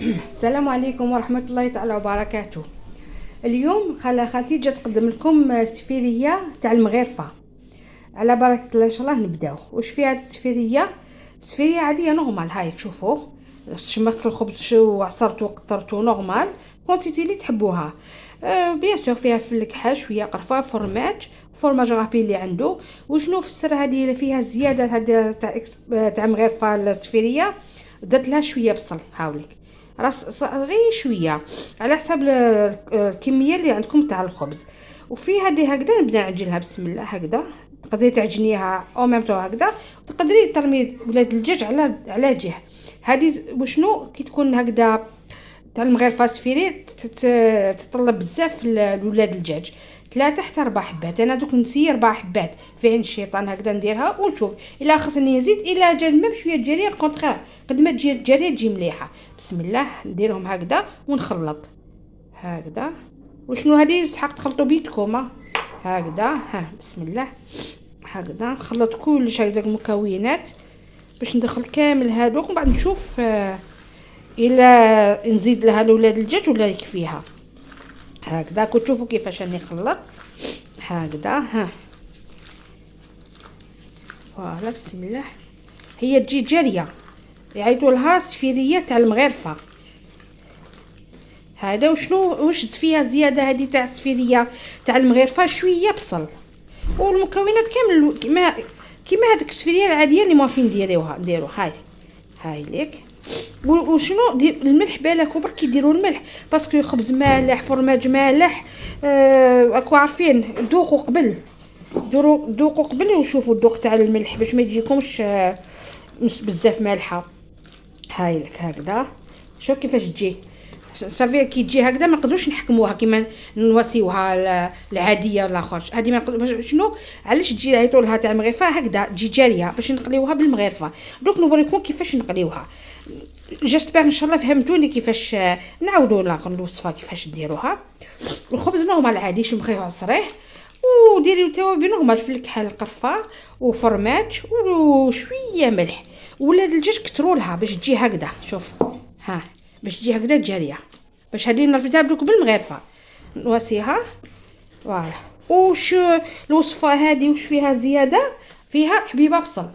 السلام عليكم ورحمة الله تعالى وبركاته. اليوم خالتي جات تقدم لكم سفيرية تاع المغرفة. على بركة الله ان شاء الله نبداو. واش فيها هاد السفيرية؟ سفيرية عادية نورمال، هاي تشوفوا شمخت الخبز شو عصرته وقطرته نورمال كونتيتي اللي تحبوها. بيان سور فيها فلكحة شويه قرفه فرماج غابي اللي عنده. وشنو في السر هذه فيها زياده هذه تاع مغرفه السفيريه؟ درت لها شويه بصل، هاوليك غير شويه على حساب الكميه اللي عندكم تاع الخبز. وفي هذه هكذا نبدا نعجنها بسم الله هكذا. تقدري تعجنيها او ميم طو هكذا، وتقدري ترمي ولاد الدجاج على جهه. هذه وشنو كي تكون هكذا تاع المغرفه سفيري تطلب بزاف لولاد الدجاج، 3 حتى 4 حبات. انا دوك نسيي 4 حبات في عين الشيطان هكذا نديرها ونشوف الا خصني نزيد الا جا ميم شويه الجرير كونطخير قد ما تجي الجرير تجي مليحه. بسم الله نديرهم هكذا ونخلط هكذا. وشنو هذه سحق تخلطوا بيدكم هكذا. ها بسم الله هكذا نخلط كلش هكذا المكونات باش ندخل كامل هذوك، ومن بعد نشوف الا نزيد لها لولاد الدجاج ولا يكفيها. هكذا كتشوفوا كيفاش راني نخلط هكذا. ها فوالا بسم الله. هي تجي جاريه يعيطوا لها سفيريه تاع المغرفه. هذا وشنو واش فيها زياده هذه تاع السفيريه تاع المغرفه؟ شويه بصل والمكونات كامل كيما هذيك السفيريه العاديه اللي موافين نديروها هاي ليك. وشنو الملح بالك وبرك يديروا الملح باسكو خبز مالح فرماج مالح. اكو عارفين ذوقوا قبل، ذوقوا قبل وشوفوا الذوق تاع الملح باش ما يجيكمش بزاف مالحه. هاي لك هكذا شوف كيفاش تجي صافي. كي تجي هكذا ما نقدروش نحكموها كيما نواسيوها العاديه الاخر. هذه ما نقدر شنو علاش تجي عيطوا لها تاع المغرفه هكذا تجي جاريه باش نقليوها بالمغرفه. دوك نوريكم كيفاش نقليوها. جيسبر ان شاء الله فهمتوني كيفاش. نعاودوا لاخر الوصفه كيفاش ديروها. الخبز نورمال عادي شمخيه عصريه وديريو توابل نورمال في الكحل القرفه وفرماج وشويه ملح. ولاد الدجاج كتروا لها باش تجي هكذا. شوف ها باش تجي هكذا جاريه باش هذه نرفدها دوك بالمغرفه نواسيها فوالا. وش الوصفه هذه وش فيها زياده؟ فيها حبيبه بصل،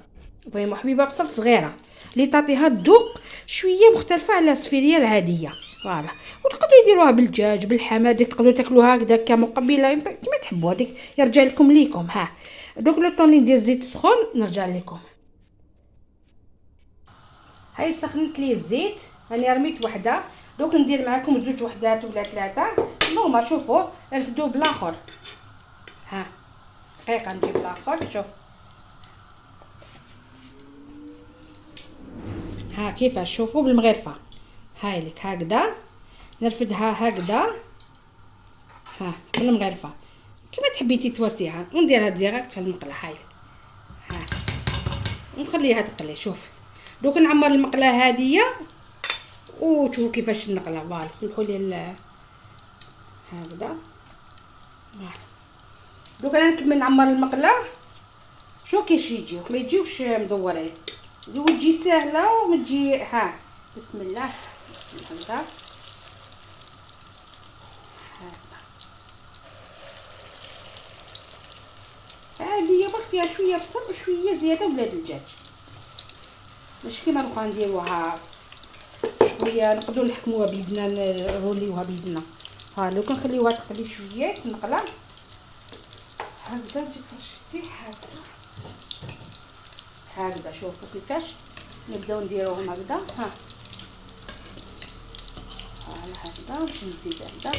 فريمون حبيبه بصل صغيره اللي تعطيها الذوق شويه مختلفه على السفيريه العاديه فوالا. وتقدروا يديروها بالدجاج بالحماد، تقدروا تاكلوها هكذا كمقبله كما تحبوا. هذيك يرجع لكم. ها دوك لو طون اللي ندير زيت سخون نرجع لكم. هاي سخنت لي الزيت راني رميت وحده. دوك ندير معكم 2 وحدات ولا 3 نورمال. شوفوا رفدوا بالاخر. ها دقيقه نجيب الاخر. شوف ها كيفاش شوفوا بالمغرفه. هاي لك هكذا نرفدها هكذا. ها بالمغرفه كما تحبي تواسيها ونديرها ديريكت في المقله. هاي ها ونخليها تقلي. شوف دوك نعمر المقله هذه وشوفوا كيفاش النقله. فوالا سمحوا لي هكذا. دوك انا نكمل نعمر المقله. شو كيش يجيو ما يجيوش مدورين، تجي سهله وما تجي. ها بسم الله هكذا. عاديه برك فيها شويه بصل وشويه زياده ولاد الدجاج مش كيما نبقى نديروها شويه نقدروا نحكموها بيدنا نروليوها بيدنا. ها لو كنخليوها تقلي شويه نقله هكذا. تجي فرشتي هكذا. شوفوا كيفاش نبداو نديروهم هكذا. ها على هكذا باش نزيد هكذا.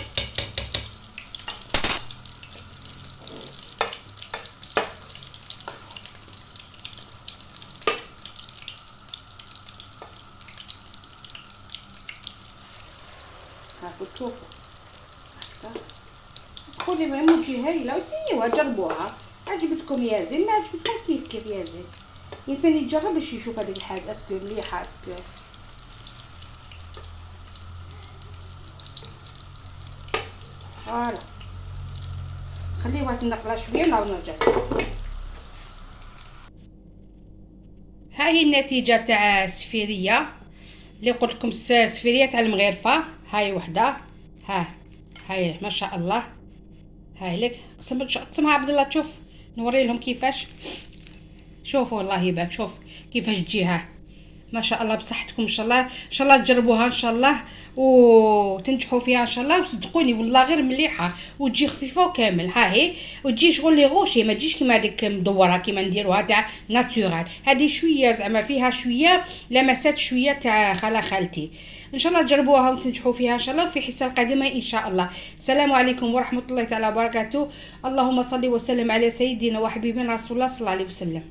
هاكو تشوفوا هكذا. خذي فريمون تجي هايله وسيوها جربوها. عجبتكم يا زين، ما عجبتكم كيف يا زين. الانسان يجرب باش يشوف هذيك الحاجه اسكو مليحه اسكو. فوالا خليوها تنقلا شويه ونعاود نرجع. ها هي النتيجه تاع السفيريه. اللي قلت لكم السفيريه تاع المغرفه. هاي وحده، هاي ما شاء الله. هاي لك قسمها عبد الله، تشوف نوري لهم كيفاش. شوفوا والله يبارك، شوف كيفاش تجيها ما شاء الله بصحتكم ان شاء الله. ان شاء الله تجربوها ان شاء الله وتنجحوا فيها ان شاء الله. وصدقوني والله غير مليحه وتجي خفيفه وكامل. ها هي وتجي شغل لي غوشي، ما تجيش كيما هذيك مدوره كيما نديروها تاع ناتورال. هذه شويه زعما فيها شويه لمسات شويه تاع خالتي. ان شاء الله تجربوها وتنجحوا فيها ان شاء الله. في حصه قادمه ان شاء الله. السلام عليكم ورحمه الله تعالى وبركاته. اللهم صل وسلم على سيدنا وحبيبنا رسول الله صلى الله عليه وسلم.